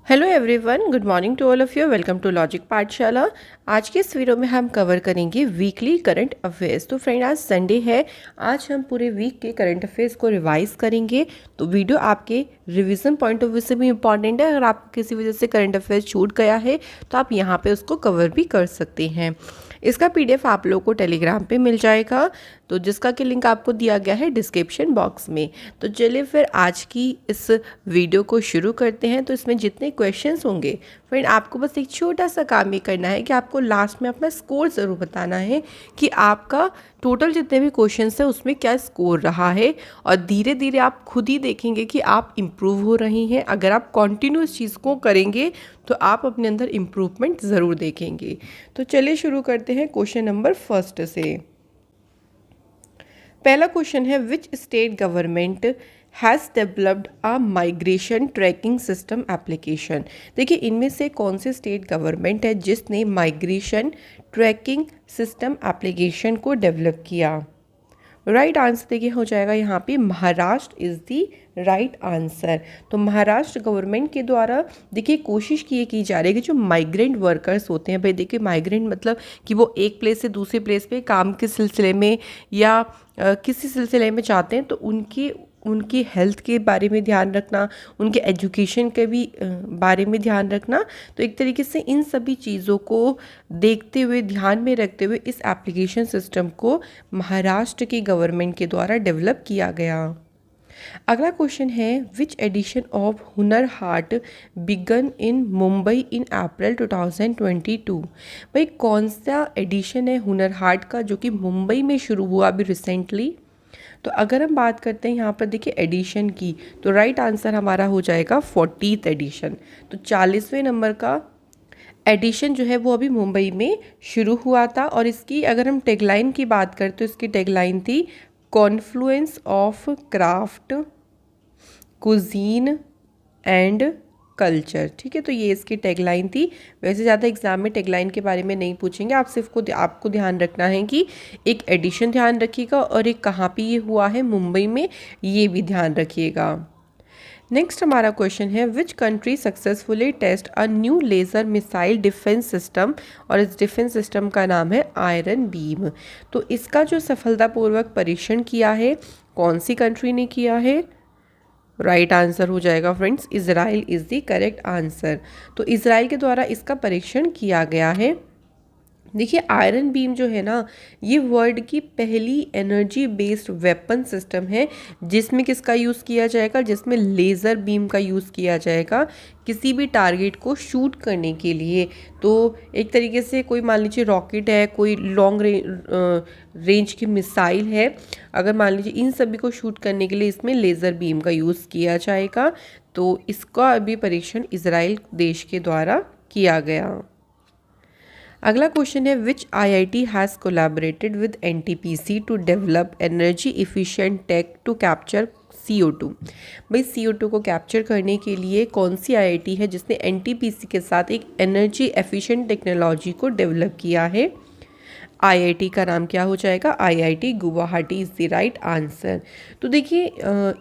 Hello everyone, good morning to all of you. Welcome to logic Pathshala. आज के इस video में हम कवर करेंगे वीकली करंट अफेयर्स। तो फ्रेंड, आज संडे है। आज हम पूरे वीक के करंट अफेयर्स को रिवाइज करेंगे। तो वीडियो आपके रिवीजन पॉइंट ऑफ व्यू से भी इंपॉर्टेंट है। अगर आपको किसी वजह से करंट अफेयर्स छूट गया है तो आप यहाँ पे उसको कवर भी कर सकते हैं। इसका पीडीएफ आप लोगों को टेलीग्राम पे मिल जाएगा, तो जिसका कि लिंक आपको दिया गया है डिस्क्रिप्शन बॉक्स में। तो चलिए फिर आज की इस वीडियो को शुरू करते हैं। तो इसमें जितने क्वेश्चंस होंगे फ्रेंड, आपको बस एक छोटा सा काम ये करना है कि आपको लास्ट में अपना स्कोर ज़रूर बताना है कि आपका टोटल जितने भी क्वेश्चंस हैं उसमें क्या स्कोर रहा है। और धीरे धीरे आप खुद ही देखेंगे कि आप इम्प्रूव हो रही हैं। अगर आप कॉन्टिन्यूस चीज़ को करेंगे तो आप अपने अंदर इम्प्रूवमेंट ज़रूर देखेंगे। तो चलिए शुरू करते हैं क्वेश्चन नंबर फर्स्ट से। पहला क्वेश्चन है, which state government has developed a migration tracking system application. देखिए, इनमें से कौन से स्टेट गवर्नमेंट है जिसने माइग्रेशन ट्रैकिंग सिस्टम एप्लीकेशन को डेवलप किया। राइट आंसर देखिए हो जाएगा यहाँ पे Maharashtra is the right answer. तो महाराष्ट्र गवर्नमेंट के द्वारा देखिए कोशिश की जा रही है कि जो माइग्रेंट वर्कर्स होते हैं, भाई देखिए माइग्रेंट मतलब कि वो एक प्लेस से दूसरे प्लेस पे काम के सिलसिले में या किसी सिलसिले में जाते हैं, तो उनकी हेल्थ के बारे में ध्यान रखना, उनके एजुकेशन के भी बारे में ध्यान रखना। तो एक तरीके से इन सभी चीज़ों को देखते हुए, ध्यान में रखते हुए इस एप्लीकेशन सिस्टम को महाराष्ट्र की गवर्नमेंट के द्वारा डेवलप किया गया। अगला क्वेश्चन है, which edition of Hunar Haat begin इन मुंबई इन अप्रैल 2022। भाई कौन सा एडिशन है हुनर हाट का जो कि मुंबई में शुरू हुआ अभी रिसेंटली। तो अगर हम बात करते हैं यहाँ पर देखिए एडिशन की, तो राइट आंसर हमारा हो जाएगा 40th एडिशन। तो 40वें नंबर का एडिशन जो है वो अभी मुंबई में शुरू हुआ था। और इसकी अगर हम टैगलाइन की बात करें तो इसकी टैगलाइन थी Confluence of craft, cuisine and culture. ठीक है, तो ये इसकी टैगलाइन थी। वैसे ज़्यादा एग्जाम में टैगलाइन के बारे में नहीं पूछेंगे, आप सिर्फ आपको ध्यान रखना है कि एक एडिशन ध्यान रखिएगा और एक कहाँ पे ये हुआ है, मुंबई में, ये भी ध्यान रखिएगा। नेक्स्ट हमारा क्वेश्चन है, which country successfully test a new laser missile defence system. और इस डिफेंस सिस्टम का नाम है आयरन बीम। तो इसका जो सफलतापूर्वक परीक्षण किया है, कौन सी कंट्री ने किया है। राइट आंसर हो जाएगा friends, Israel is the correct answer. तो इजराइल के द्वारा इसका परीक्षण किया गया है। देखिए आयरन बीम जो है ना, ये वर्ल्ड की पहली एनर्जी बेस्ड वेपन सिस्टम है जिसमें किसका यूज़ किया जाएगा, जिसमें लेज़र बीम का यूज़ किया जाएगा किसी भी टारगेट को शूट करने के लिए। तो एक तरीके से कोई मान लीजिए रॉकेट है, कोई लॉन्ग रेंज की मिसाइल है, अगर मान लीजिए इन सभी को शूट करने के लिए इसमें लेज़र बीम का यूज़ किया जाएगा। तो इसका अभी परीक्षण इजराइल देश के द्वारा किया गया। अगला क्वेश्चन है, which IIT has collaborated with NTPC to develop energy efficient tech to capture CO2। भाई CO2 को कैप्चर करने के लिए कौन सी आईआईटी है जिसने एनटीपीसी के साथ एक एनर्जी एफिशिएंट टेक्नोलॉजी को डेवलप किया है। आईआईटी का नाम क्या हो जाएगा, IIT Guwahati is the right answer. तो देखिए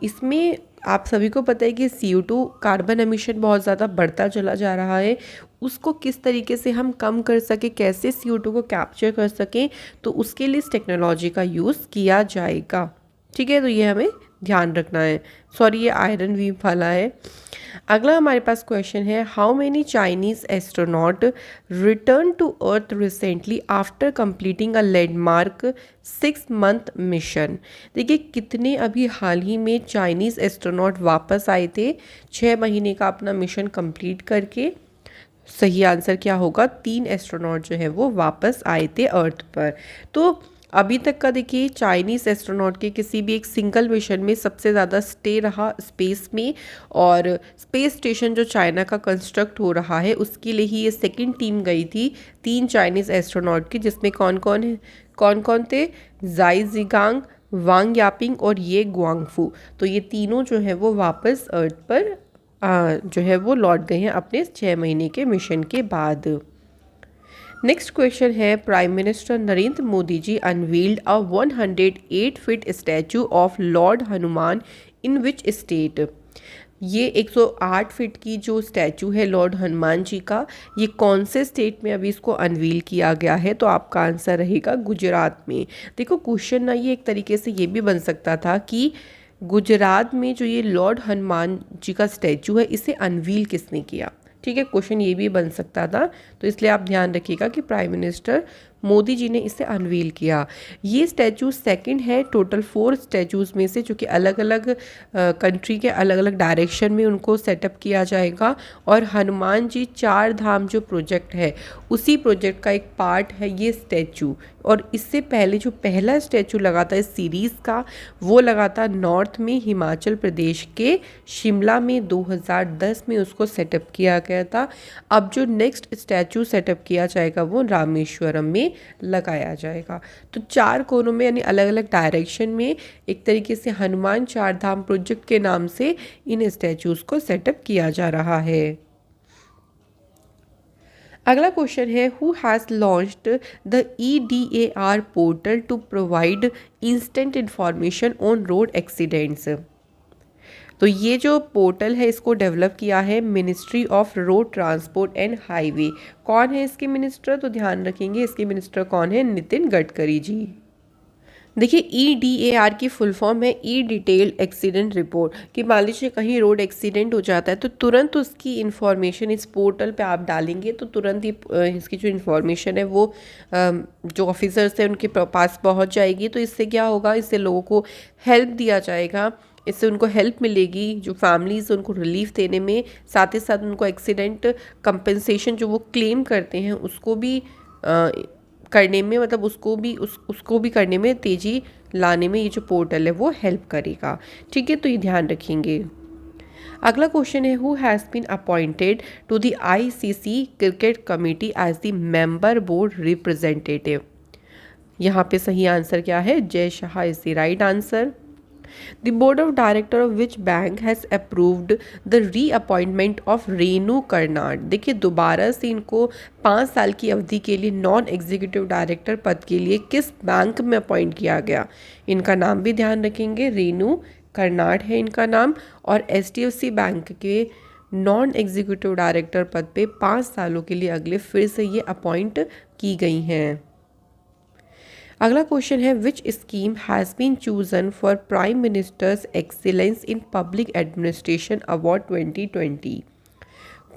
इसमें आप सभी को पता है कि CO2 कार्बन एमिशन बहुत ज़्यादा बढ़ता चला जा रहा है। उसको किस तरीके से हम कम कर सकें, कैसे CO2 को कैप्चर कर सकें, तो उसके लिए इस टेक्नोलॉजी का यूज़ किया जाएगा। ठीक है, तो ये हमें ध्यान रखना है। सॉरी, ये आयरन बीम वाला है। अगला हमारे पास क्वेश्चन है, how many Chinese astronaut return to earth recently after completing a landmark 6 month mission. देखिए कितने अभी हाल ही में चाइनीज़ एस्ट्रोनॉट वापस आए थे 6 महीने का अपना मिशन कंप्लीट करके। सही आंसर क्या होगा, 3 एस्ट्रोनॉट जो है वो वापस आए थे अर्थ पर। तो अभी तक का देखिए चाइनीज़ एस्ट्रोनॉट के किसी भी एक सिंगल मिशन में सबसे ज़्यादा स्टे रहा स्पेस में। और स्पेस स्टेशन जो चाइना का कंस्ट्रक्ट हो रहा है उसके लिए ही ये सेकंड टीम गई थी 3 चाइनीज़ एस्ट्रोनॉट की, जिसमें कौन कौन थे, जाई जिगांग, वांग यापिंग और ये गुआंगफू। तो ये तीनों जो है वो वापस अर्थ पर जो है वो लौट गए हैं अपने 6 महीने के मिशन के बाद। नेक्स्ट क्वेश्चन है, prime minister Narendra Modi ji unveiled a 108 feet statue of lord Hanuman in which state. ये 108 फीट की जो स्टैचू है लॉर्ड हनुमान जी का, ये कौन से स्टेट में अभी इसको अनवील किया गया है? तो आपका आंसर रहेगा गुजरात में। देखो क्वेश्चन ना ये एक तरीके से ये भी बन सकता था कि गुजरात में जो ये लॉर्ड हनुमान जी का स्टैचू है इसे अनवील किसने किया? ठीक है, क्वेश्चन ये भी बन सकता था। तो इसलिए आप ध्यान रखिएगा कि प्राइम मिनिस्टर मोदी जी ने इसे अनवील किया। ये स्टैचू सेकंड है टोटल 4 स्टैचूज़ में से, जो कि अलग अलग कंट्री के अलग अलग डायरेक्शन में उनको सेटअप किया जाएगा। और हनुमान जी 4 धाम जो प्रोजेक्ट है उसी प्रोजेक्ट का एक पार्ट है ये स्टैचू। और इससे पहले जो पहला स्टैचू लगा था इस सीरीज़ का, वो लगा था नॉर्थ में हिमाचल प्रदेश के शिमला में 2010 में उसको सेटअप किया गया था। अब जो नेक्स्ट स्टैचू सेटअप किया जाएगा वो रामेश्वरम में लगाया जाएगा। तो 4 कोनों में यानी अलग अलग डायरेक्शन में एक तरीके से हनुमान 4 धाम प्रोजेक्ट के नाम से इन स्टैचूज़ को सेटअप किया जा रहा है। अगला क्वेश्चन है who has launched the EDAR portal to provide instant information on road accidents. तो ये जो पोर्टल है इसको डेवलप किया है ministry of road transport and highway. कौन है इसके मिनिस्टर? तो ध्यान रखेंगे इसके मिनिस्टर कौन है? नितिन गडकरी जी। देखिए EDAR की फुल फॉर्म है ई डिटेल्ड एक्सीडेंट रिपोर्ट। कि मान लीजिए कहीं रोड एक्सीडेंट हो जाता है तो तुरंत उसकी इन्फॉर्मेशन इस पोर्टल पे आप डालेंगे तो तुरंत ही इसकी जो इन्फॉर्मेशन है वो जो ऑफिसर्स हैं उनके पास पहुंच जाएगी। तो इससे क्या होगा? इससे लोगों को हेल्प दिया जाएगा, इससे उनको हेल्प मिलेगी, जो फैमिलीज़ उनको रिलीफ देने में, साथ ही साथ उनको एक्सीडेंट कंपनसेशन जो वो क्लेम करते हैं उसको भी करने में, मतलब उसको भी करने में तेज़ी लाने में ये जो पोर्टल है वो हेल्प करेगा। ठीक है, तो ये ध्यान रखेंगे। अगला क्वेश्चन है who has been appointed to the ICC cricket committee as the member board representative. यहाँ पे सही आंसर क्या है? Jay Shah is the right answer. The board of director of which bank has approved the reappointment of Renu Karnad. देखिए दोबारा से इनको 5 साल की अवधि के लिए नॉन एग्जीक्यूटिव डायरेक्टर पद के लिए किस बैंक में अपॉइंट किया गया? इनका नाम भी ध्यान रखेंगे, रेनू कर्नाड है इनका नाम। और HDFC बैंक के नॉन एग्जीक्यूटिव डायरेक्टर पद पे 5 सालों के लिए अगले फिर से ये अपॉइंट की गई हैं। अगला क्वेश्चन है which scheme has been chosen for prime minister's excellence in public administration award 2020।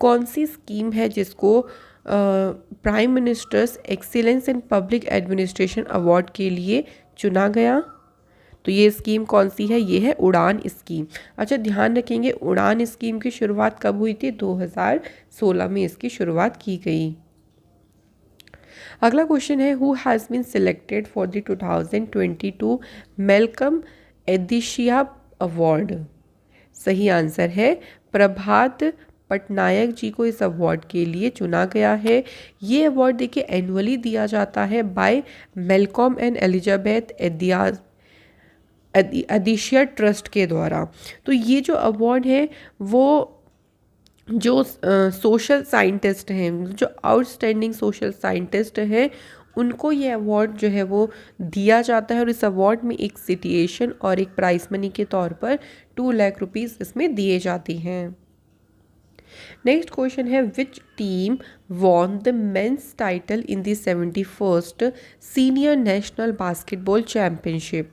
कौन सी स्कीम है जिसको prime minister's excellence in public administration award के लिए चुना गया? तो ये स्कीम कौन सी है? ये है उड़ान स्कीम। अच्छा ध्यान रखेंगे उड़ान स्कीम की शुरुआत कब हुई थी? 2016 में इसकी शुरुआत की गई। अगला क्वेश्चन है who has been selected for the 2022 Malcolm Adiseshiah award. सही आंसर है प्रभात पटनायक जी को इस अवार्ड के लिए चुना गया है। ये अवार्ड देखिए एनुअली दिया जाता है by Malcolm and Elizabeth Adiseshiah trust के द्वारा। तो ये जो अवार्ड है वो जो सोशल साइंटिस्ट हैं, जो आउटस्टैंडिंग सोशल साइंटिस्ट हैं, उनको ये अवार्ड जो है वो दिया जाता है। और इस अवार्ड में एक सिटिएशन और एक प्राइस मनी के तौर पर 2 लाख रुपीज़ इसमें दिए जाते हैं। नेक्स्ट क्वेश्चन है which team won the men's title in the 71st senior national basketball championship.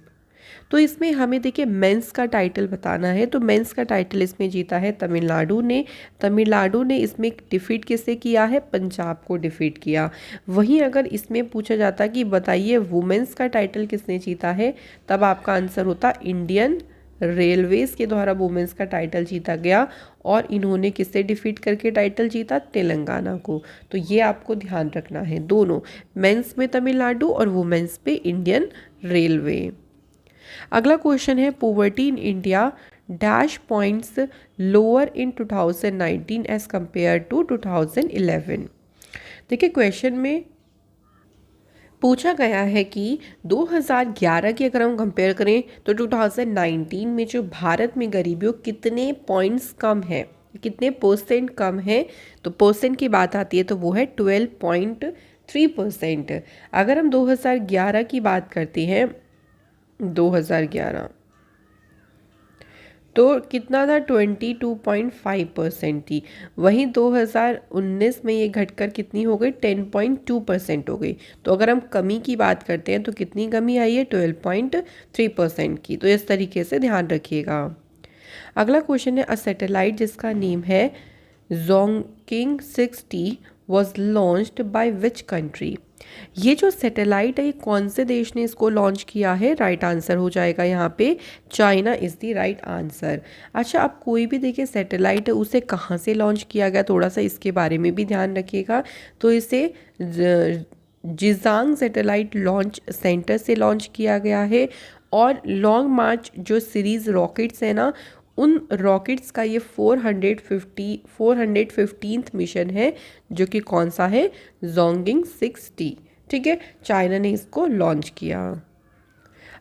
तो इसमें हमें देखिए मेंस का टाइटल बताना है। तो मेंस का टाइटल इसमें जीता है तमिलनाडु ने। तमिलनाडु ने इसमें डिफीट किसे किया है? पंजाब को डिफीट किया। वहीं अगर इसमें पूछा जाता कि बताइए वुमेन्स का टाइटल किसने जीता है, तब आपका आंसर होता इंडियन रेलवेज़ के द्वारा वुमेन्स का टाइटल जीता गया। और इन्होंने किससे डिफीट करके टाइटल जीता? तेलंगाना को। तो ये आपको ध्यान रखना है, दोनों मेंस में तमिलनाडु और वुमेन्स पे इंडियन रेलवे। अगला क्वेश्चन है poverty in India dash points lower in 2019 as compare to 2011। देखिए क्वेश्चन में पूछा गया है कि 2011 की अगर हम कंपेयर करें तो 2019 में जो भारत में गरीबियों कितने पॉइंट्स कम है, कितने परसेंट कम है। तो परसेंट की बात आती है तो वो है 12.3%। अगर हम 2011 की बात करते हैं 2011 तो कितना था, 22.5% थी। वहीं 2019 में ये घटकर कितनी हो गई, 10.2% हो गई। तो अगर हम कमी की बात करते हैं तो कितनी कमी आई है, 12.3% की। तो इस तरीके से ध्यान रखिएगा। अगला क्वेश्चन है, अ सैटेलाइट जिसका नेम है जोंगकिंग 6T was launched by which country. ये जो सैटेलाइट है ये कौन से देश ने इसको लॉन्च किया है, राइट आंसर हो जाएगा यहाँ पे China is the right answer. अच्छा, अब कोई भी देखिए सैटेलाइट है उसे कहाँ से लॉन्च किया गया, थोड़ा सा इसके बारे में भी ध्यान रखिएगा। तो इसे जिजांग सैटेलाइट लॉन्च सेंटर से लॉन्च किया गया है। और लॉन्ग मार्च जो सीरीज़ रॉकेट्स है ना, उन रॉकेट्स का ये 415th मिशन है, जो कि कौन सा है, जोंगिंग 6T। ठीक है, चाइना ने इसको लॉन्च किया।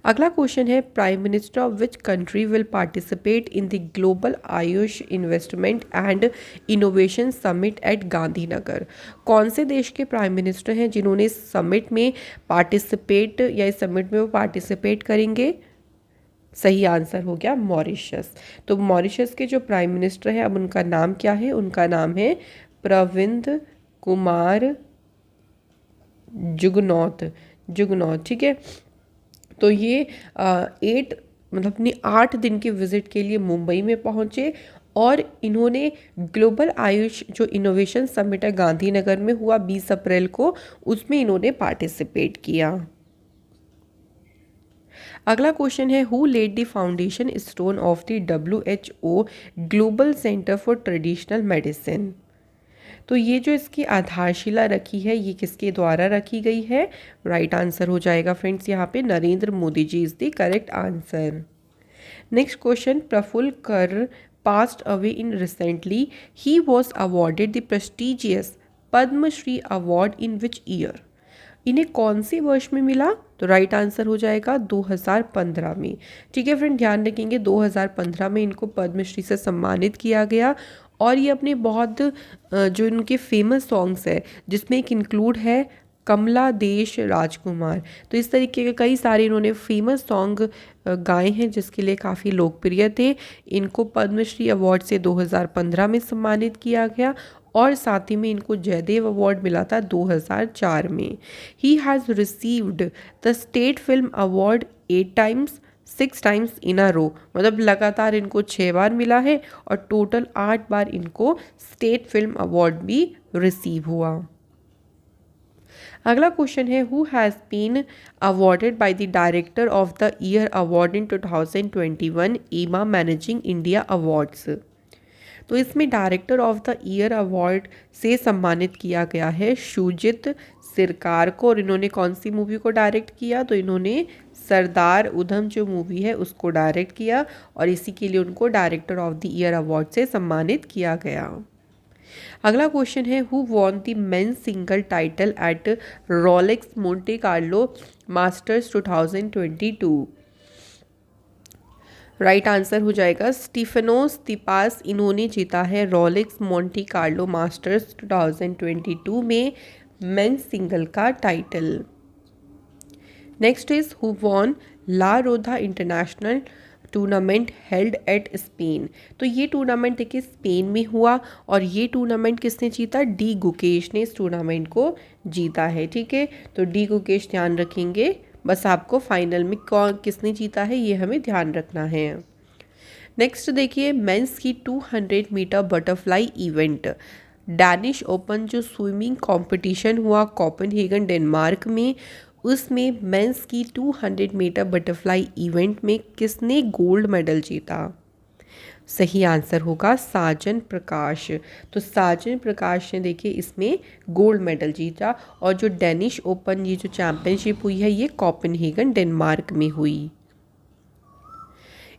अगला क्वेश्चन है, prime minister of which country will participate in the global Ayush investment and innovation summit at Gandhinagar. कौन से देश के प्राइम मिनिस्टर हैं जिन्होंने इस समिट में पार्टिसिपेट, या इस समिट में वो पार्टिसिपेट करेंगे। सही आंसर हो गया मॉरिशस। तो मॉरिशस के जो प्राइम मिनिस्टर हैं, अब उनका नाम क्या है, उनका नाम है प्रविंद कुमार जुगनौथ। ठीक है, तो ये 8 दिन के विजिट के लिए मुंबई में पहुंचे और इन्होंने ग्लोबल आयुष जो इनोवेशन समिट है गांधीनगर में हुआ 20 अप्रैल को, उसमें इन्होंने पार्टिसिपेट किया। अगला क्वेश्चन है, who laid the foundation stone of the WHO global centre for traditional medicine. तो ये जो इसकी आधारशिला रखी है ये किसके द्वारा रखी गई है, राइट आंसर हो जाएगा फ्रेंड्स यहाँ पे Narendra Modi ji is the correct answer. Next question, Prafulla Kar passed away in recently. He was awarded the prestigious Padma Shri award in which year. इन्हें कौन से वर्ष में मिला, तो राइट आंसर हो जाएगा 2015 में। ठीक है फ्रेंड, ध्यान रखेंगे 2015 में इनको पद्मश्री से सम्मानित किया गया। और ये अपने बहुत जो इनके फेमस सॉन्ग्स है जिसमें एक इंक्लूड है कमला देश राजकुमार, तो इस तरीके के कई सारे इन्होंने फेमस सॉन्ग गाए हैं जिसके लिए काफ़ी लोकप्रिय थे। इनको पद्मश्री अवार्ड से 2015 में सम्मानित किया गया और साथ ही में इनको जयदेव अवार्ड मिला था 2004 में। He has received the state film award 8 times 6 times in a row, मतलब लगातार इनको 6 बार मिला है और टोटल 8 बार इनको स्टेट फिल्म अवार्ड भी रिसीव हुआ। अगला क्वेश्चन है, who has been awarded by the director of the year award in 2021 AIMA managing India awards. तो इसमें director of the year award से सम्मानित किया गया है शुजित सिरकार को। और इन्होंने कौन सी मूवी को डायरेक्ट किया, तो इन्होंने सरदार उधम जो मूवी है उसको डायरेक्ट किया और इसी के लिए उनको director of the year award से सम्मानित किया गया। अगला क्वेश्चन है, who won the men's single title at Rolex Monte Carlo masters 2022। Right answer हो जाएगा स्टीफेनोस तिपास, इन्होंने जीता है रोलेक्स मोंटे कार्लो मास्टर्स 2022 में मेंस सिंगल का title. Next is, who won La Roda international tournament held at Spain. तो ये tournament देखिए स्पेन में हुआ और ये टूर्नामेंट किसने जीता, डी गुकेश ने इस टूर्नामेंट को जीता है। ठीक है, तो डी गुकेश ध्यान रखेंगे, बस आपको फाइनल में कौन किसने जीता है ये हमें ध्यान रखना है। नेक्स्ट देखिए, मेंस की 200 metre butterfly event Danish open जो स्विमिंग कंपटीशन हुआ कोपेनहेगन डेनमार्क में, उसमें मेंस की 200 मीटर बटरफ्लाई इवेंट में किसने गोल्ड मेडल जीता। सही आंसर होगा साजन प्रकाश। तो साजन प्रकाश ने देखिए इसमें गोल्ड मेडल जीता और जो डेनिश ओपन ये जो चैंपियनशिप हुई है ये कोपेनहेगन डेनमार्क में हुई।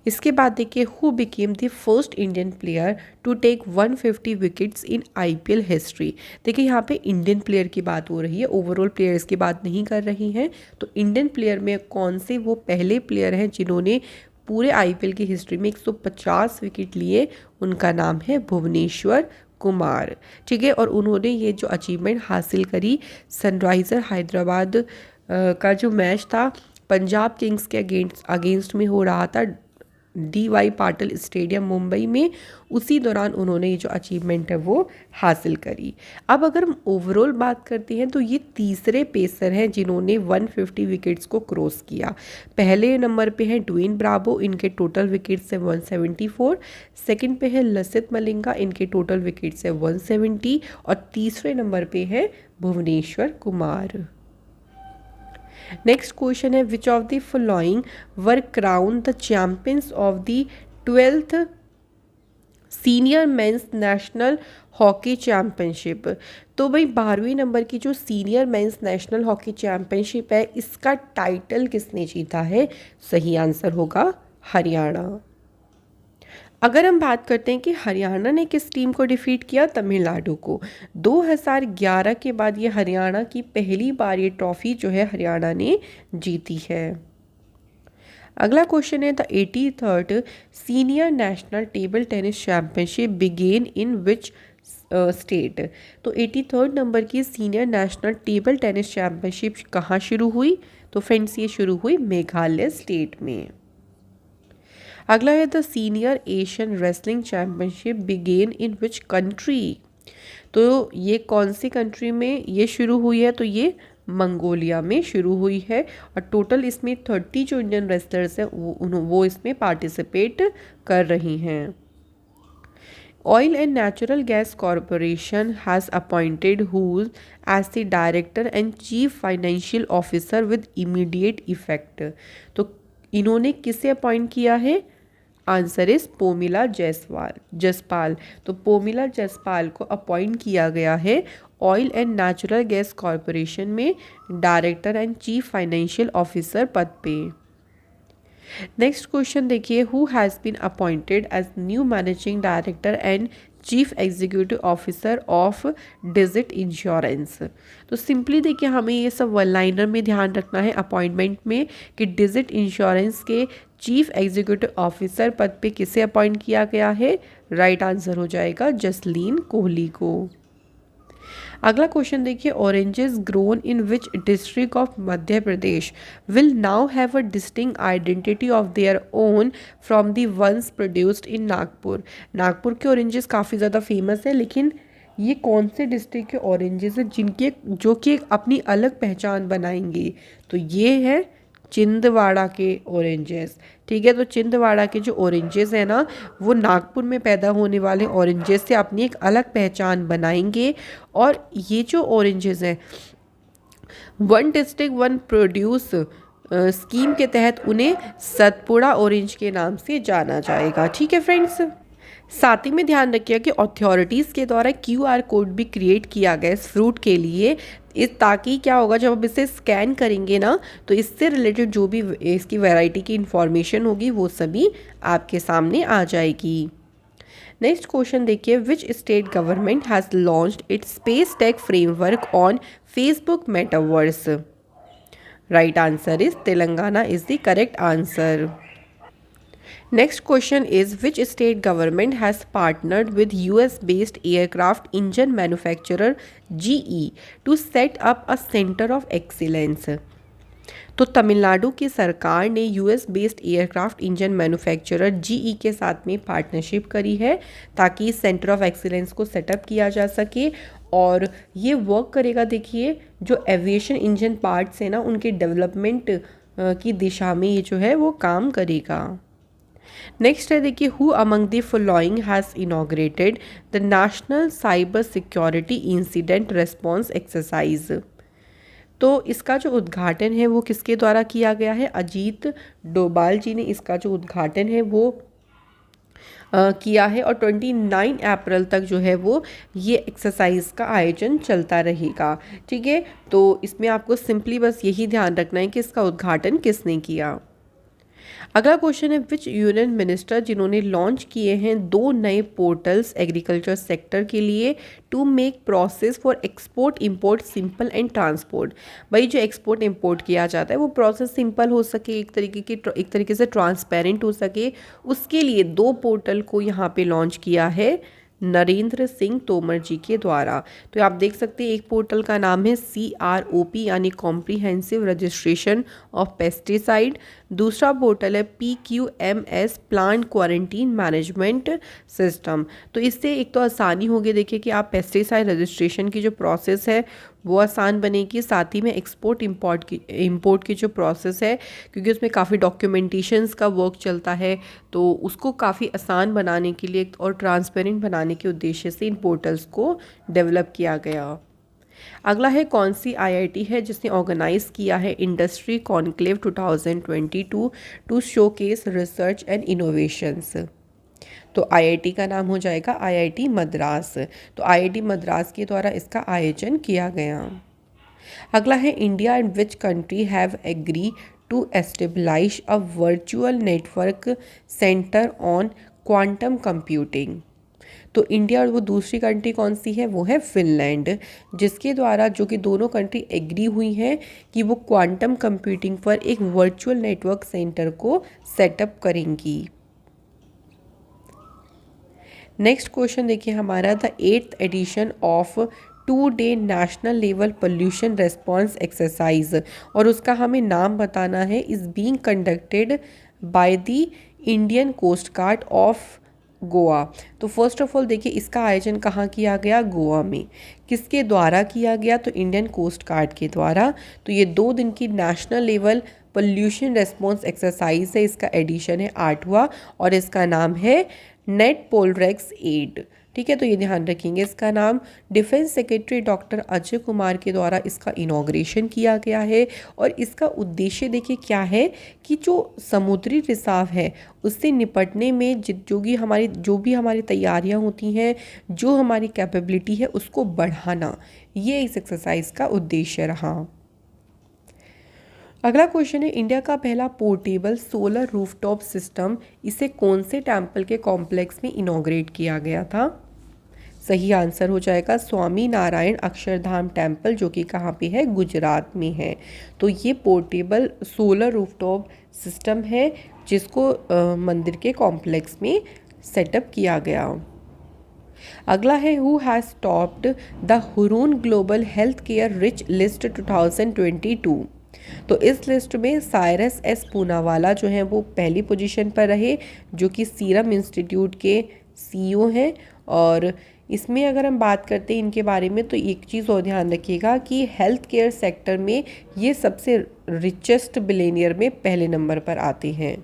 इसके बाद देखिए, who became the first Indian player to take 150 wickets in IPL history. देखिए यहाँ पे इंडियन प्लेयर की बात हो रही है, ओवरऑल प्लेयर्स की बात नहीं कर रही हैं। तो इंडियन प्लेयर में कौन से वो पहले प्लेयर हैं जिन्होंने पूरे IPL की हिस्ट्री में 150 विकेट लिए, उनका नाम है भुवनेश्वर कुमार। ठीक है, और उन्होंने ये जो अचीवमेंट हासिल करी सनराइज़र हैदराबाद का जो मैच था पंजाब किंग्स के अगेंस्ट में हो रहा था DY पाटिल स्टेडियम मुंबई में, उसी दौरान उन्होंने ये जो अचीवमेंट है वो हासिल करी। अब अगर हम ओवरऑल बात करते हैं तो ये तीसरे पेसर हैं जिन्होंने 150 विकेट्स को क्रॉस किया। पहले नंबर पे हैं ड्वेन ब्रावो, इनके टोटल विकेट्स है 174। सेकंड पे है लसित मलिंगा, इनके टोटल विकेट्स है 170। और तीसरे नंबर पे है भुवनेश्वर कुमार। नेक्स्ट क्वेश्चन है विच of the following were crown the champions of the 12th senior mains national hockey championship. तो भाई 12वीं नंबर की जो senior mains national hockey championship है, इसका टाइटल किसने जीता है? सही आंसर होगा हरियाणा। अगर हम बात करते हैं कि हरियाणा ने किस टीम को डिफीट किया, तमिलनाडु को। 2011 के बाद ये हरियाणा की पहली बार ये ट्रॉफी जो है हरियाणा ने जीती है। अगला क्वेश्चन है the 83rd senior national table tennis championship begin in which state. तो 83rd नंबर की senior national table tennis championship कहाँ शुरू हुई? तो फ्रेंड्स ये शुरू हुई मेघालय स्टेट में। अगला है the senior Asian wrestling championship begin in which country. तो ये कौन सी कंट्री में ये शुरू हुई है? तो ये मंगोलिया में शुरू हुई है। और टोटल इसमें 30 जो इंडियन रेसलर्स हैं वो इसमें पार्टिसिपेट कर रही हैं। Oil and natural gas corporation has appointed whose as the director and chief financial officer with immediate effect. तो इन्होंने किसे अपॉइंट किया है? Answer is Pomila Jaspal. तो पोमिला जसपाल को अपॉइंट किया गया है oil and natural gas corporation में director and chief financial officer पद पे। नेक्स्ट क्वेश्चन देखिए, who has been appointed as new managing director and chief executive officer of digit insurance. तो सिंपली देखिए हमें ये सब वन लाइनर में ध्यान रखना है अपॉइंटमेंट में कि डिजिट इंश्योरेंस के चीफ एग्जीक्यूटिव ऑफिसर पद पे किसे अपॉइंट किया गया है? राइट आंसर हो जाएगा जसलीन कोहली को। अगला क्वेश्चन देखिए, oranges grown in which district of Madhya Pradesh will now have a distinct identity of their own from the ones produced in Nagpur. Nagpur के ऑरेंजेस काफ़ी ज़्यादा फेमस है, लेकिन ये कौन से डिस्ट्रिक्ट के ऑरेंजेस हैं जिनके जो कि एक अपनी अलग पहचान बनाएंगे? तो ये है छिंदवाड़ा के ऑरेंजेस। ठीक है, तो छिंदवाड़ा के जो ऑरेंजेस हैं ना, वो नागपुर में पैदा होने वाले ऑरेंजेस से अपनी एक अलग पहचान बनाएंगे। और ये जो ऑरेंजेस हैं, one district one produce scheme के तहत उन्हें सतपुड़ा ऑरेंज के नाम से जाना जाएगा। ठीक है फ्रेंड्स, साथ ही में ध्यान रखिए कि अथॉरिटीज़ के द्वारा QR कोड भी क्रिएट किया गया इस फ्रूट के लिए, इस ताकि क्या होगा जब आप इसे स्कैन करेंगे ना, तो इससे रिलेटेड जो भी इसकी वैरायटी की इंफॉर्मेशन होगी वो सभी आपके सामने आ जाएगी। नेक्स्ट क्वेश्चन देखिए, विच state government has launched it's space tech framework on Facebook metaverse. Right answer is Telangana is the correct answer. Next question is, which state government has partnered with US-based aircraft engine manufacturer GE to set up a center of excellence? तो तमिलनाडु की सरकार ने US based aircraft engine manufacturer GE के साथ में partnership करी है ताकि सेंटर ऑफ एक्सीलेंस को सेटअप किया जा सके। और ये वर्क करेगा, देखिए जो एविएशन इंजन पार्ट्स हैं ना, उनके डेवलपमेंट की दिशा में ये जो है वो काम करेगा। नेक्स्ट है देखिए, who among the following has inaugurated the national cyber security incident response exercise. तो इसका जो उद्घाटन है वो किसके द्वारा किया गया है? अजीत डोभाल जी ने इसका जो उद्घाटन है वो किया है। और 29 अप्रैल तक जो है वो ये एक्सरसाइज का आयोजन चलता रहेगा। ठीक है, तो इसमें आपको सिंपली बस यही ध्यान रखना है कि इसका उद्घाटन किसने किया। अगला क्वेश्चन है, विच यूनियन मिनिस्टर जिन्होंने लॉन्च किए हैं 2 नए पोर्टल्स एग्रीकल्चर सेक्टर के लिए to make process for export import simple and transport. भाई जो एक्सपोर्ट इंपोर्ट किया जाता है वो प्रोसेस सिंपल हो सके, एक तरीके से ट्रांसपेरेंट हो सके, उसके लिए 2 पोर्टल को यहाँ पे लॉन्च किया है नरेंद्र सिंह तोमर जी के द्वारा। तो आप देख सकते हैं एक पोर्टल का नाम है CROP यानी कॉम्प्रिहेंसिव रजिस्ट्रेशन ऑफ पेस्टिसाइड, दूसरा पोर्टल है PQMS plant quarantine management system. तो इससे एक तो आसानी होगी, देखिए कि आप पेस्टिसाइड रजिस्ट्रेशन की जो प्रोसेस है वो आसान बनेगी, साथ ही में एक्सपोर्ट इंपोर्ट की जो प्रोसेस है, क्योंकि उसमें काफ़ी डॉक्यूमेंटेशंस का वर्क चलता है, तो उसको काफ़ी आसान बनाने के लिए और ट्रांसपेरेंट बनाने के उद्देश्य से इन पोर्टल्स को डेवलप किया गया। अगला है कौन सी IIT है जिसने ऑर्गेनाइज किया है industry conclave 2022 to showcase research and innovations. तो IIT का नाम हो जाएगा IIT मद्रास। तो IIT मद्रास के द्वारा इसका आयोजन किया गया। अगला है India and which country have agree to establish a virtual network centre on quantum computing. तो इंडिया और वो दूसरी कंट्री कौन सी है, वो है फिनलैंड, जिसके द्वारा जो कि दोनों कंट्री एग्री हुई हैं कि वो क्वांटम कंप्यूटिंग पर एक वर्चुअल नेटवर्क सेंटर को सेटअप करेंगी। नेक्स्ट क्वेश्चन देखिए हमारा, the 8th edition of 2-day national level pollution response exercise, और उसका हमें नाम बताना है, is being conducted by the Indian coast guard of Goa. तो फर्स्ट ऑफ ऑल देखिए इसका आयोजन कहाँ किया गया, गोवा में। किसके द्वारा किया गया, तो इंडियन कोस्ट गार्ड के द्वारा। तो ये 2 दिन की national level pollution response exercise है, इसका एडिशन है 8वां और इसका नाम है नेट पोलरेक्स 8। ठीक है, तो ये ध्यान रखेंगे इसका नाम। Defence secretary doctor Ajay Kumar के द्वारा इसका इनॉग्रेशन किया गया है और इसका उद्देश्य देखिए क्या है कि जो समुद्री रिसाव है उससे निपटने में जो भी हमारी तैयारियां होती हैं, जो हमारी कैपेबिलिटी है उसको बढ़ाना, ये इस एक्सरसाइज का उद्देश्य रहा। अगला क्वेश्चन है, इंडिया का पहला पोर्टेबल सोलर रूफटॉप सिस्टम इसे कौन से टेम्पल के कॉम्प्लेक्स में इनॉग्रेट किया गया था। सही आंसर हो जाएगा स्वामी नारायण अक्षरधाम टेम्पल, जो कि कहाँ पे है, गुजरात में है। तो ये पोर्टेबल सोलर रूफटॉप सिस्टम है जिसको मंदिर के कॉम्प्लेक्स में सेटअप किया गया। अगला है, who has topped the Hurun global health care rich list 2022। तो इस लिस्ट में साइरस एस पूनावाला जो हैं वो पहली पोजीशन पर रहे, जो कि सीरम इंस्टीट्यूट के CEO हैं। और इसमें अगर हम बात करते हैं इनके बारे में, तो एक चीज़ और ध्यान रखिएगा कि हेल्थ केयर सेक्टर में ये सबसे रिचेस्ट बिलियनियर में पहले नंबर पर आते हैं।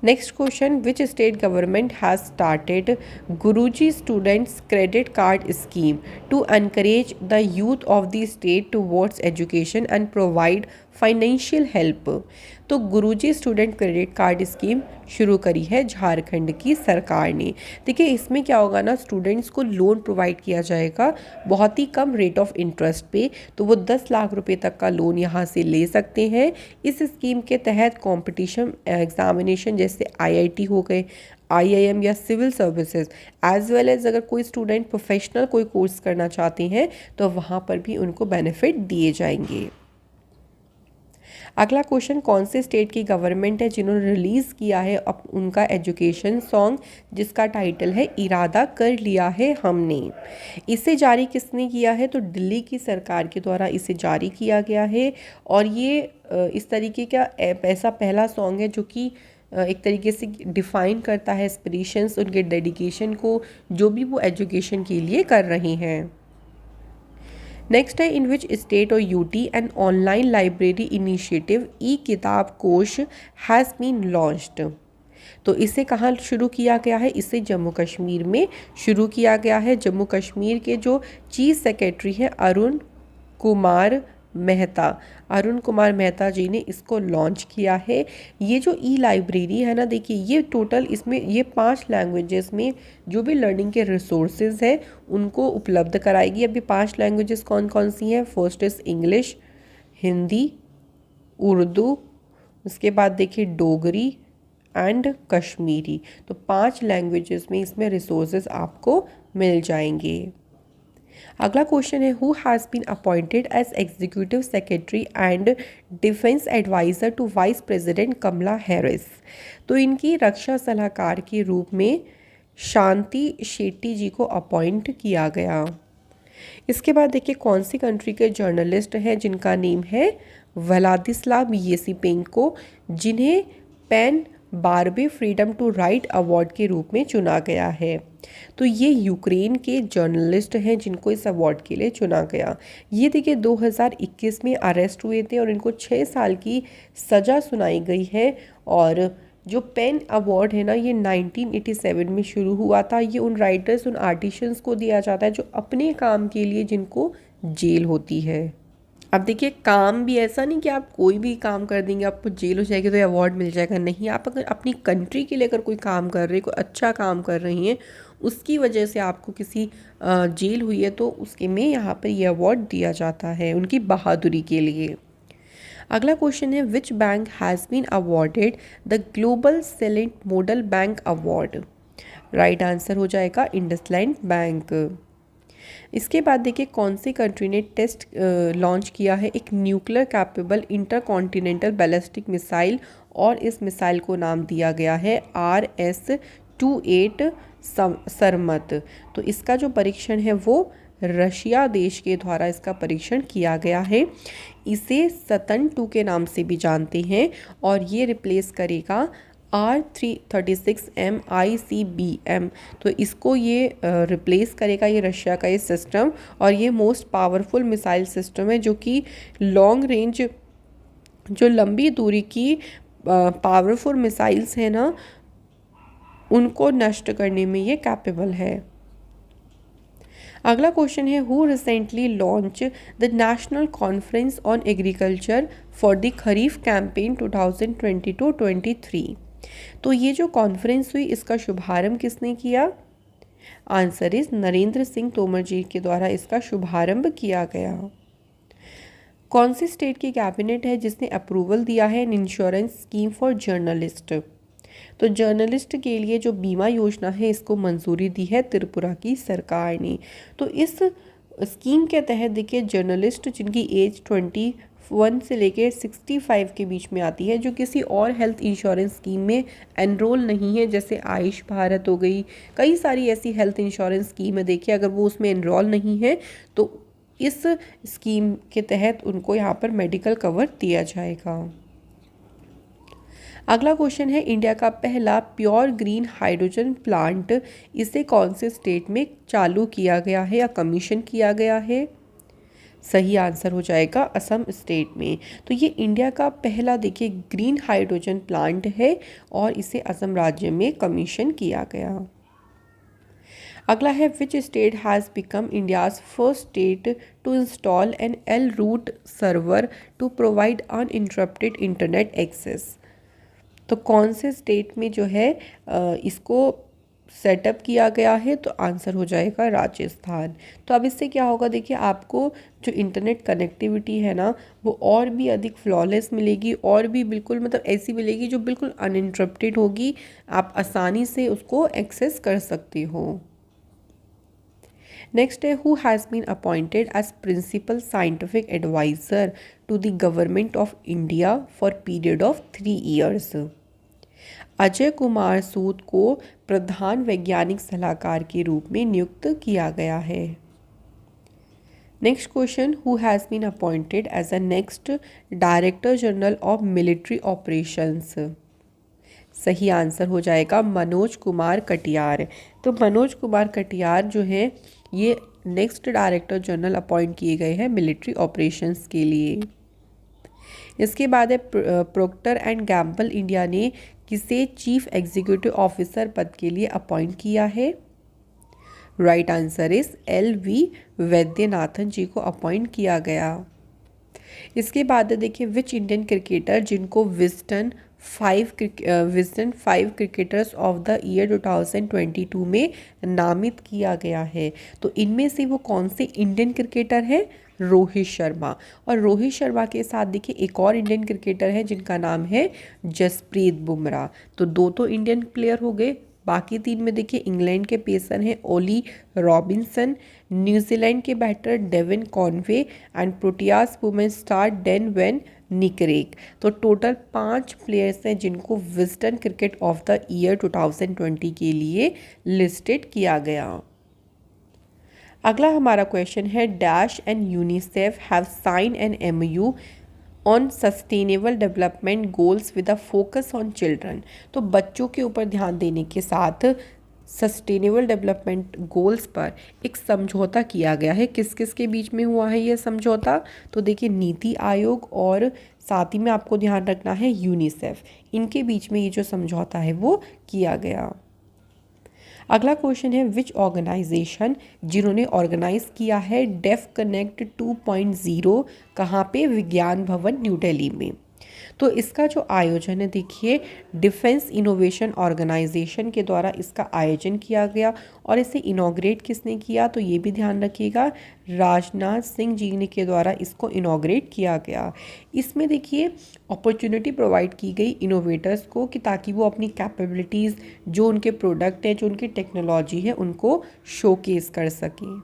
Next question, which state government has started Guruji students credit card scheme to encourage the youth of the state towards education and provide financial help. तो Guruji student credit card scheme शुरू करी है झारखंड की सरकार ने। देखिए इसमें क्या होगा ना, स्टूडेंट्स को लोन प्रोवाइड किया जाएगा बहुत ही कम रेट ऑफ इंटरेस्ट पे, तो वो 10 लाख रुपए तक का लोन यहाँ से ले सकते हैं। इस स्कीम के तहत कंपटीशन एग्जामिनेशन जैसे IIT हो गए, IIM या civil services, as well as अगर कोई स्टूडेंट प्रोफेशनल कोई कोर्स करना चाहते हैं तो वहाँ पर भी उनको बेनिफिट दिए जाएंगे। अगला क्वेश्चन, कौन से स्टेट की गवर्नमेंट है जिन्होंने रिलीज़ किया है उनका एजुकेशन सॉन्ग जिसका टाइटल है इरादा कर लिया है हमने। इसे जारी किसने किया है, तो दिल्ली की सरकार के द्वारा इसे जारी किया गया है। और ये इस तरीके का ऐसा पहला सॉन्ग है जो कि एक तरीके से डिफ़ाइन करता है एस्पिरेशंस, उनके डेडिकेशन को, जो भी वो एजुकेशन के लिए कर रहे हैं। नेक्स्ट है, इन विच स्टेट और UT an online library initiative e Kitab Kosh has been launched. तो इसे कहाँ शुरू किया गया है, इसे जम्मू कश्मीर में शुरू किया गया है। जम्मू कश्मीर के जो चीफ सेक्रेटरी हैं अरुण कुमार मेहता जी ने इसको लॉन्च किया है। ये जो लाइब्रेरी है ना, देखिए ये टोटल इसमें ये 5 लैंग्वेजेस में जो भी लर्निंग के रिसोर्सेज है उनको उपलब्ध कराएगी। अभी 5 लैंग्वेजेस कौन कौन सी हैं, first is English, Hindi, Urdu, उसके बाद देखिए डोगरी एंड कश्मीरी। तो 5 लैंग्वेजेस में इसमें रिसोर्सेज आपको मिल जाएंगे। अगला क्वेश्चन है, who has been appointed as executive secretary and defence adviser to vice president Kamala Harris. तो इनकी रक्षा सलाहकार के रूप में शांति शेट्टी जी को अपॉइंट किया गया। इसके बाद देखिए कौन सी कंट्री के जर्नलिस्ट हैं जिनका नेम है व्लादिस्लाव येसिपेंको, जिन्हें PEN Barbey freedom to write award के रूप में चुना गया है। तो ये यूक्रेन के जर्नलिस्ट हैं जिनको इस अवार्ड के लिए चुना गया। ये देखिए 2021 में अरेस्ट हुए थे और इनको 6 साल की सज़ा सुनाई गई है। और जो पेन अवार्ड है ना, ये 1987 में शुरू हुआ था। ये उन राइटर्स, उन आर्टिशंस को दिया जाता है जो अपने काम के लिए जिनको जेल होती है। अब देखिए काम भी ऐसा नहीं कि आप कोई भी काम कर देंगे आपको जेल हो जाएगी तो ये अवार्ड मिल जाएगा, नहीं। आप अगर अपनी कंट्री के लिए अगर कोई काम कर रहे हैं, कोई अच्छा काम कर रही हैं, उसकी वजह से आपको किसी जेल हुई है तो उसके में यहाँ पर ये अवार्ड दिया जाता है उनकी बहादुरी के लिए। अगला क्वेश्चन है which bank has been awarded the global Celent model bank award. Right answer हो जाएगा इंडसलैंड बैंक। इसके बाद देखिए कौन सी कंट्री ने टेस्ट लॉन्च किया है एक nuclear capable intercontinental ballistic missile, और इस मिसाइल को नाम दिया गया है RS-28 सरमत। तो इसका जो परीक्षण है वो रशिया देश के द्वारा इसका परीक्षण किया गया है। इसे सतन 2 के नाम से भी जानते हैं और ये रिप्लेस करेगा R336M ICBM। तो इसको ये रिप्लेस करेगा, ये रशिया का ये सिस्टम, और ये मोस्ट पावरफुल मिसाइल सिस्टम है जो कि लॉन्ग रेंज, जो लंबी दूरी की पावरफुल मिसाइल्स हैं ना, उनको नष्ट करने में ये कैपेबल है। अगला क्वेश्चन है who recently launch the national conference on agriculture for the kharif campaign 2022-23। तो ये जो कॉन्फ्रेंस हुई इसका शुभारंभ किसने किया? आंसर इज नरेंद्र सिंह तोमर जी के द्वारा इसका शुभारंभ किया गया। कौन सी स्टेट की कैबिनेट है जिसने अप्रूवल दिया है an insurance scheme for journalist. तो जर्नलिस्ट के लिए जो बीमा योजना है इसको मंजूरी दी है त्रिपुरा की सरकार ने। तो इस स्कीम के तहत देखिए जर्नलिस्ट जिनकी एज 21 से लेकर 65 के बीच में आती है, जो किसी और हेल्थ इंश्योरेंस स्कीम में एनरोल नहीं है, जैसे आयुष भारत हो गई, कई सारी ऐसी हेल्थ इंश्योरेंस स्कीम है, देखिए अगर वो उसमें एनरोल नहीं है तो इस स्कीम के तहत उनको यहाँ पर मेडिकल कवर दिया जाएगा। अगला क्वेश्चन है इंडिया का पहला प्योर ग्रीन हाइड्रोजन प्लांट इसे कौन से स्टेट में चालू किया गया है या कमीशन किया गया है? सही आंसर हो जाएगा असम स्टेट में। तो ये इंडिया का पहला देखिए ग्रीन हाइड्रोजन प्लांट है और इसे असम राज्य में कमीशन किया गया। अगला है which state has become India's first state to install an L root server to provide uninterrupted internet access. तो कौन से स्टेट में जो है इसको सेटअप किया गया है? तो आंसर हो जाएगा राजस्थान। तो अब इससे क्या होगा, देखिए आपको जो इंटरनेट कनेक्टिविटी है ना वो और भी अधिक फ्लॉलेस मिलेगी, और भी बिल्कुल मतलब ऐसी मिलेगी जो बिल्कुल अनइंटरप्टेड होगी, आप आसानी से उसको एक्सेस कर सकते हो। नेक्स्ट है who has been appointed as principal scientific adviser to the government of India for period of 3 years। Ajay Kumar Sood को प्रधान वैज्ञानिक सलाहकार के रूप में नियुक्त किया गया है। Next question who has been appointed as a next director general of military operations. सही आंसर हो जाएगा मनोज कुमार कटियार। तो मनोज कुमार कटियार जो है ये नेक्स्ट डायरेक्टर जनरल अपॉइंट किए गए हैं मिलिट्री ऑपरेशंस के लिए। इसके बाद है प्रोक्टर एंड गैम्बल इंडिया ने किसे चीफ एग्जीक्यूटिव ऑफिसर पद के लिए अपॉइंट किया है? Right answer is LV Vaidyanathan ji को अपॉइंट किया गया। इसके बाद देखिए विच इंडियन क्रिकेटर जिनको Wisden 5 cricketers of the year 2022 में नामित किया गया है। तो इनमें से वो कौन से इंडियन क्रिकेटर हैं? रोहित शर्मा। और रोहित शर्मा के साथ देखिए एक और इंडियन क्रिकेटर है जिनका नाम है जसप्रीत बुमराह। तो 2 तो इंडियन प्लेयर हो गए, बाकी 3 में देखिए इंग्लैंड के पेसर हैं ओली रॉबिन्सन, न्यूजीलैंड के batter Devon Conway and Proteas women star Dane van Niekerk. तो टोटल 5 प्लेयर्स हैं जिनको Wisden cricket of the year 2020 के लिए लिस्टेड किया गया। अगला हमारा क्वेश्चन है dash and UNICEF have sign an MOU on sustainable development goals with a focus on children. तो बच्चों के ऊपर ध्यान देने के साथ सस्टेनेबल डेवलपमेंट गोल्स पर एक समझौता किया गया है। किस किस के बीच में हुआ है ये समझौता? तो देखिए नीति आयोग और साथ ही में आपको ध्यान रखना है यूनिसेफ, इनके बीच में ये जो समझौता है वो किया गया। अगला क्वेश्चन है विच ऑर्गेनाइजेशन, जिन्होंने ऑर्गेनाइज किया है डेफ कनेक्ट 2.0, कहाँ पे? विज्ञान भवन न्यू दिल्ली में। तो इसका जो आयोजन है देखिए डिफेंस इनोवेशन ऑर्गेनाइजेशन के द्वारा इसका आयोजन किया गया और इसे इनॉग्रेट किसने किया? तो ये भी ध्यान रखिएगा राजनाथ सिंह जी ने के द्वारा इसको इनॉग्रेट किया गया। इसमें देखिए अपॉर्चुनिटी प्रोवाइड की गई इनोवेटर्स को कि ताकि वो अपनी कैपेबिलिटीज़, जो उनके प्रोडक्ट हैं, जो उनकी टेक्नोलॉजी है, उनको शोकेस कर सकें।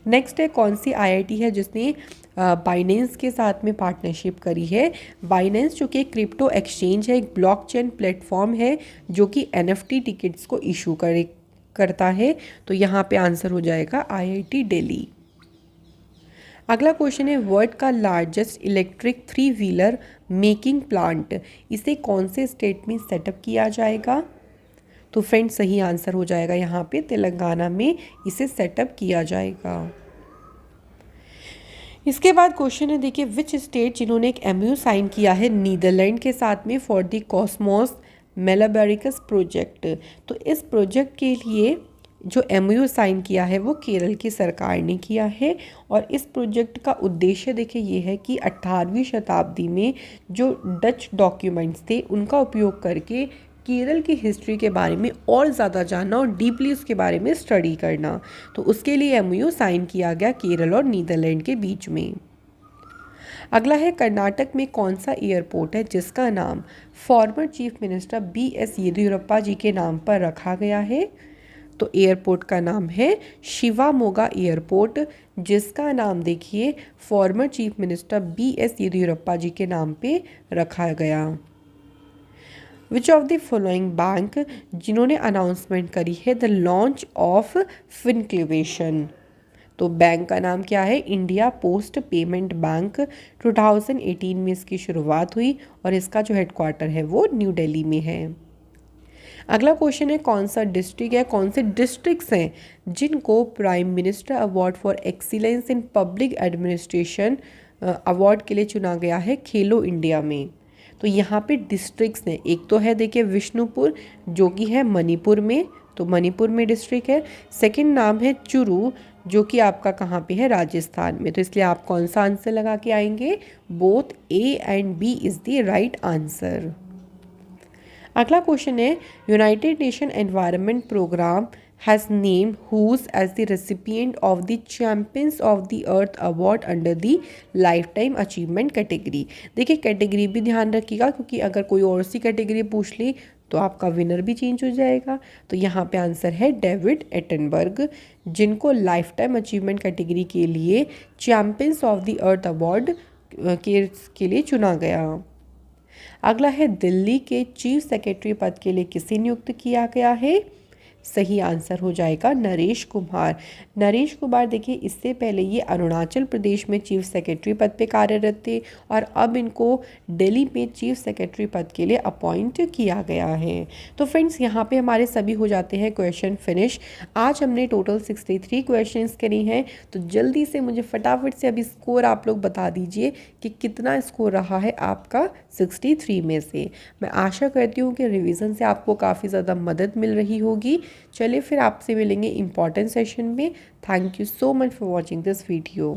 नेक्स्ट है कौन सी IIT है जिसने बाइनेंस के साथ में पार्टनरशिप करी है? बाइनेंस जो कि क्रिप्टो एक्सचेंज है, एक ब्लॉकचेन प्लेटफॉर्म है जो कि NFT टिकट्स को इशू करता है। तो यहाँ पे आंसर हो जाएगा IIT दिल्ली। अगला क्वेश्चन है वर्ल्ड का largest electric 3 wheeler making plant, इसे कौन से स्टेट में सेटअप किया जाएगा? तो फ्रेंड्स सही आंसर हो जाएगा यहाँ पे तेलंगाना में इसे सेटअप किया जाएगा। इसके बाद क्वेश्चन है देखिए विच स्टेट, जिन्होंने एक MOU साइन किया है नीदरलैंड के साथ में फॉर द कॉस्मोस मेलाबेरिकस प्रोजेक्ट। तो इस प्रोजेक्ट के लिए जो MOU साइन किया है वो केरल की सरकार ने किया है और इस प्रोजेक्ट का उद्देश्य देखिए ये है कि 18वीं शताब्दी में जो डच डॉक्यूमेंट्स थे उनका उपयोग करके केरल की हिस्ट्री के बारे में और ज़्यादा जानना और डीपली उसके बारे में स्टडी करना। तो उसके लिए MOU साइन किया गया केरल और नीदरलैंड के बीच में। अगला है कर्नाटक में कौन सा एयरपोर्ट है जिसका नाम former chief minister BS Yediyurappa ji के नाम पर रखा गया है? तो एयरपोर्ट का नाम है शिवामोगा एयरपोर्ट, जिसका नाम देखिए former chief minister BS Yediyurappa ji के नाम पे रखा गया। Which of the following bank, जिन्होंने अनाउंसमेंट करी है द लॉन्च ऑफ फिनक्लेवेशन। तो बैंक का नाम क्या है? India post payment bank. 2018 में इसकी शुरुआत हुई और इसका जो हेडक्वार्टर है वो न्यू दिल्ली में है। अगला क्वेश्चन है कौन सा डिस्ट्रिक्ट है, कौन से डिस्ट्रिक्ट्स हैं जिनको prime minister award for excellence in public administration award के लिए चुना गया है खेलो इंडिया में? तो यहाँ पे डिस्ट्रिक्ट्स हैं, एक तो है देखिए विष्णुपुर जो कि है मणिपुर में, तो मणिपुर में डिस्ट्रिक्ट है। सेकंड नाम है चुरू जो कि आपका कहाँ पे है? राजस्थान में। तो इसलिए आप कौन सा आंसर लगा के आएंगे? Both A and B is the right answer. अगला क्वेश्चन है United Nation environment programme has named whose as the recipient of the champions of the Earth award under the life time achievement category. देखिए category भी ध्यान रखिएगा क्योंकि अगर कोई और सी कैटेगरी पूछ ली तो आपका विनर भी चेंज हो जाएगा। तो यहाँ पे आंसर है डेविड एटनबर्ग, जिनको लाइफ टाइम अचीवमेंट कैटेगरी के लिए champions of the Earth award के लिए चुना गया। अगला है दिल्ली के चीफ सेक्रेटरी पद के लिए किसे नियुक्त किया गया है? सही आंसर हो जाएगा नरेश कुमार। नरेश कुमार देखिए इससे पहले ये अरुणाचल प्रदेश में चीफ सेक्रेटरी पद पे कार्यरत थे और अब इनको दिल्ली में चीफ सेक्रेटरी पद के लिए अपॉइंट किया गया है। तो फ्रेंड्स यहाँ पे हमारे सभी हो जाते हैं क्वेश्चन फिनिश। आज हमने टोटल 63 क्वेश्चंस करी हैं। तो जल्दी से मुझे फटाफट से अभी स्कोर आप लोग बता दीजिए कि कितना स्कोर रहा है आपका 63 में से। मैं आशा करती हूँ कि रिवीजन से आपको काफ़ी ज़्यादा मदद मिल रही होगी। चलिए फिर आपसे मिलेंगे इम्पॉर्टेंट सेशन में। Thank you so much for watching this video.